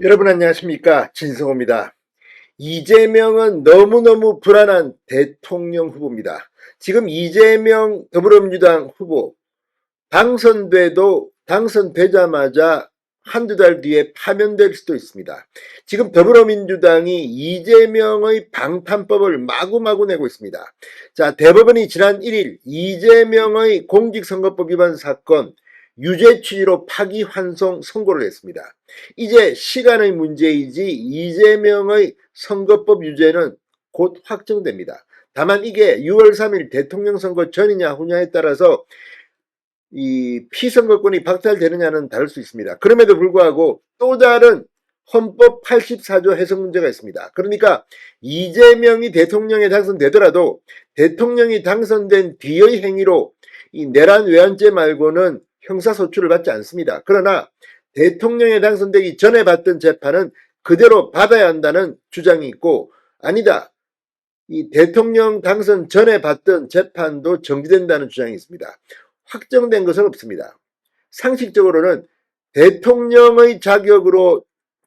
여러분 안녕하십니까, 진성호입니다. 이재명은 너무너무 불안한 대통령 후보입니다. 지금 이재명 더불어민주당 후보 당선되자마자 한두 달 뒤에 파면될 수도 있습니다. 지금 더불어민주당이 이재명의 방탄법을 마구마구 내고 있습니다. 자, 대법원이 지난 1일 이재명의 공직선거법 위반 사건 유죄 취지로 파기환송 선고를 했습니다. 이제 시간의 문제이지 이재명의 선거법 유죄는 곧 확정됩니다. 다만 이게 6월 3일 대통령 선거 전이냐 후냐에 따라서 이 피선거권이 박탈되느냐는 다를 수 있습니다. 그럼에도 불구하고 또 다른 헌법 84조 해석 문제가 있습니다. 그러니까 이재명이 대통령에 당선되더라도 대통령이 당선된 뒤의 행위로 이 내란 외환죄 말고는 형사소출을 받지 않습니다. 그러나 대통령에 당선되기 전에 받던 재판은 그대로 받아야 한다는 주장이 있고, 아니다, 이 대통령 당선 전에 받던 재판도 정지된다는 주장이 있습니다. 확정된 것은 없습니다. 상식적으로는 대통령의 자격으로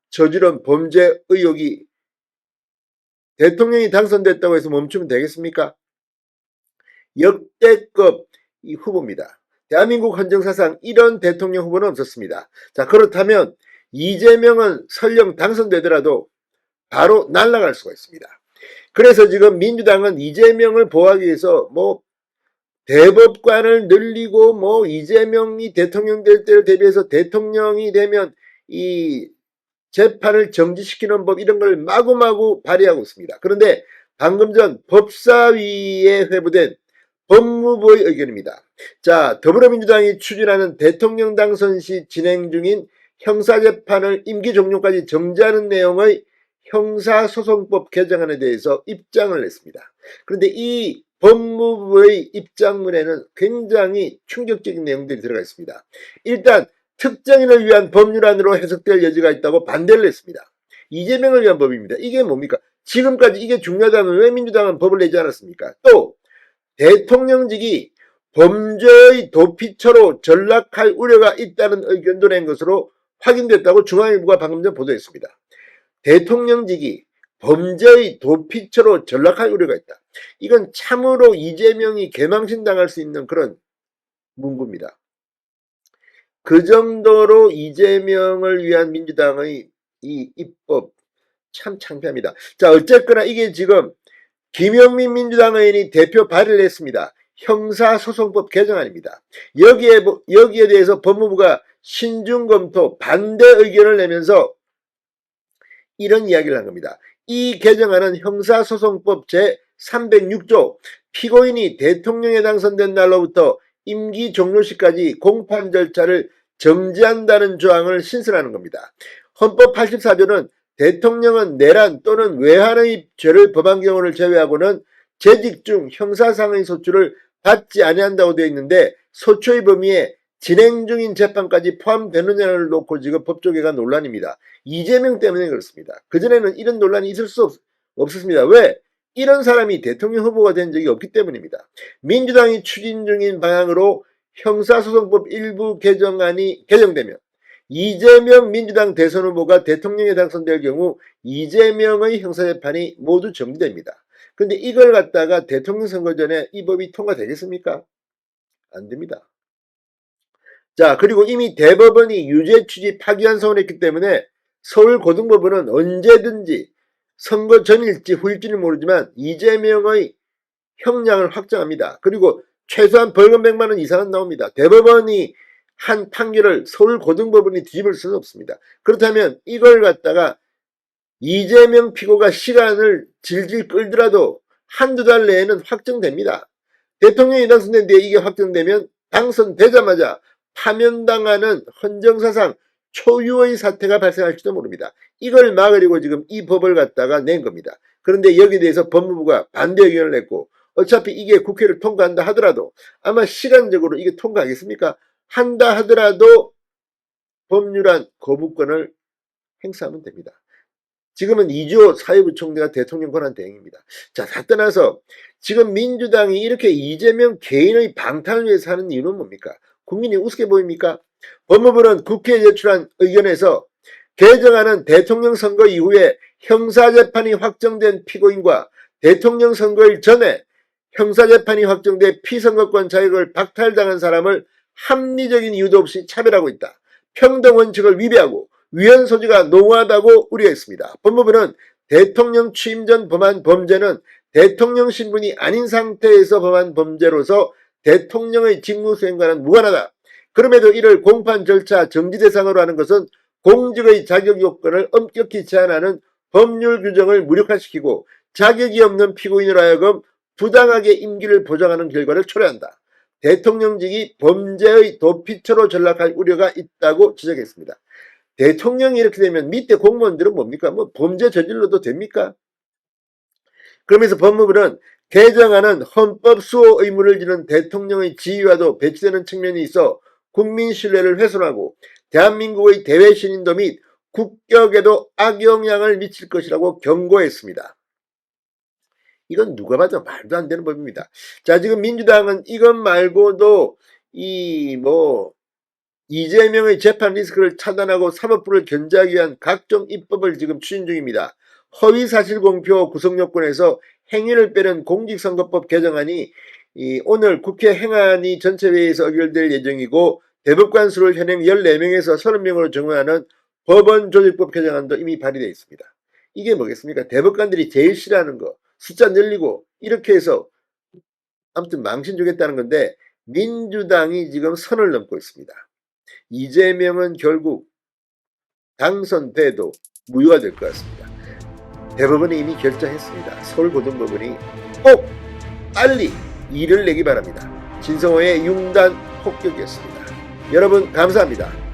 저지른 범죄 의혹이 대통령이 당선됐다고 해서 멈추면 되겠습니까? 역대급 이 후보입니다. 대한민국 헌정사상 이런 대통령 후보는 없었습니다. 자, 그렇다면 이재명은 설령 당선되더라도 바로 날아갈 수가 있습니다. 그래서 지금 민주당은 이재명을 보호하기 위해서 대법관을 늘리고 이재명이 대통령 될 때를 대비해서 대통령이 되면 이 재판을 정지시키는 법, 이런 걸 마구마구 발의하고 있습니다. 그런데 방금 전 법사위에 회부된 법무부의 의견입니다. 자, 더불어민주당이 추진하는 대통령 당선 시 진행 중인 형사재판을 임기 종료까지 정지하는 내용의 형사소송법 개정안에 대해서 입장을 냈습니다. 그런데 이 법무부의 입장문에는 굉장히 충격적인 내용들이 들어가 있습니다. 일단 특정인을 위한 법률안으로 해석될 여지가 있다고 반대를 했습니다. 이재명을 위한 법입니다. 이게 뭡니까? 지금까지 이게 중요하다면 왜 민주당은 법을 내지 않았습니까? 또 대통령직이 범죄의 도피처로 전락할 우려가 있다는 의견도 낸 것으로 확인됐다고 중앙일보가 방금 전 보도했습니다. 대통령직이 범죄의 도피처로 전락할 우려가 있다. 이건 참으로 이재명이 개망신당할 수 있는 그런 문구입니다. 그 정도로 이재명을 위한 민주당의 이 입법 참 창피합니다. 자, 어쨌거나 이게 지금 김영민 민주당 의원이 대표 발의를 했습니다. 형사소송법 개정안입니다. 여기에 대해서 법무부가 신중검토 반대 의견을 내면서 이런 이야기를 한 겁니다. 이 개정안은 형사소송법 제306조 피고인이 대통령에 당선된 날로부터 임기 종료 시까지 공판 절차를 정지한다는 조항을 신설하는 겁니다. 헌법 84조는 대통령은 내란 또는 외환의 죄를 범한 경우를 제외하고는 재직 중 형사상의 소출을 받지 아니한다고 되어 있는데 소추의 범위에 진행 중인 재판까지 포함되느냐를 놓고 지금 법조계가 논란입니다. 이재명 때문에 그렇습니다. 그전에는 이런 논란이 있을 수 없었습니다. 왜? 이런 사람이 대통령 후보가 된 적이 없기 때문입니다. 민주당이 추진 중인 방향으로 형사소송법 일부 개정안이 개정되면 이재명 민주당 대선 후보가 대통령에 당선될 경우 이재명의 형사재판이 모두 정지됩니다. 그런데 이걸 갖다가 대통령 선거 전에 이 법이 통과되겠습니까? 안 됩니다. 자, 그리고 이미 대법원이 유죄 취지 파기환송을 했기 때문에 서울고등법원은 언제든지 선거 전일지 후일지는 모르지만 이재명의 형량을 확정합니다. 그리고 최소한 벌금 100만 원 이상은 나옵니다. 대법원이 한 판결을 서울고등법원이 뒤집을 수는 없습니다. 그렇다면 이걸 갖다가 이재명 피고가 시간을 질질 끌더라도 한두 달 내에는 확정됩니다. 대통령이 당선된 뒤에 이게 확정되면 당선되자마자 파면당하는 헌정사상 초유의 사태가 발생할지도 모릅니다. 이걸 막으려고 지금 이 법을 갖다가 낸 겁니다. 그런데 여기에 대해서 법무부가 반대 의견을 냈고, 어차피 이게 국회를 통과한다 하더라도 아마 시간적으로 이게 통과하겠습니까? 한다 하더라도 법률안 거부권을 행사하면 됩니다. 지금은 이주호 사회부총리가 대통령 권한 대행입니다. 자, 다 떠나서 지금 민주당이 이렇게 이재명 개인의 방탄을 위해서 하는 이유는 뭡니까? 국민이 우습게 보입니까? 법무부는 국회에 제출한 의견에서 개정안은 대통령 선거 이후에 형사재판이 확정된 피고인과 대통령 선거일 전에 형사재판이 확정돼 피선거권 자격을 박탈당한 사람을 합리적인 이유도 없이 차별하고 있다. 평등원칙을 위배하고 위헌 소지가 농후하다고 우려했습니다. 법무부는 대통령 취임 전 범한 범죄는 대통령 신분이 아닌 상태에서 범한 범죄로서 대통령의 직무수행과는 무관하다. 그럼에도 이를 공판 절차 정지 대상으로 하는 것은 공직의 자격 요건을 엄격히 제한하는 법률 규정을 무력화시키고 자격이 없는 피고인으로 하여금 부당하게 임기를 보장하는 결과를 초래한다. 대통령직이 범죄의 도피처로 전락할 우려가 있다고 지적했습니다. 대통령이 이렇게 되면 밑에 공무원들은 뭡니까? 뭐 범죄 저질러도 됩니까? 그러면서 법무부는 개정안은 헌법 수호 의무를 지는 대통령의 지위와도 배치되는 측면이 있어 국민 신뢰를 훼손하고 대한민국의 대외 신인도 및 국격에도 악영향을 미칠 것이라고 경고했습니다. 이건 누가 봐도 말도 안 되는 법입니다. 자, 지금 민주당은 이것 말고도 이재명의 재판 리스크를 차단하고 사법부를 견제하기 위한 각종 입법을 지금 추진 중입니다. 허위사실공표 구성요건에서 행위를 빼는 공직선거법 개정안이 오늘 국회 행안위 전체회의에서 의결될 예정이고 대법관 수를 현행 14명에서 30명으로 정하는 법원조직법 개정안도 이미 발의되어 있습니다. 이게 뭐겠습니까? 대법관들이 제일 싫어하는 거 숫자 늘리고 이렇게 해서 아무튼 망신 주겠다는 건데 민주당이 지금 선을 넘고 있습니다. 이재명은 결국 당선돼도 무효가 될 것 같습니다. 대법원이 이미 결정했습니다. 서울고등법원이 꼭 빨리 일을 내기 바랍니다. 진성호의 융단 폭격이었습니다. 여러분 감사합니다.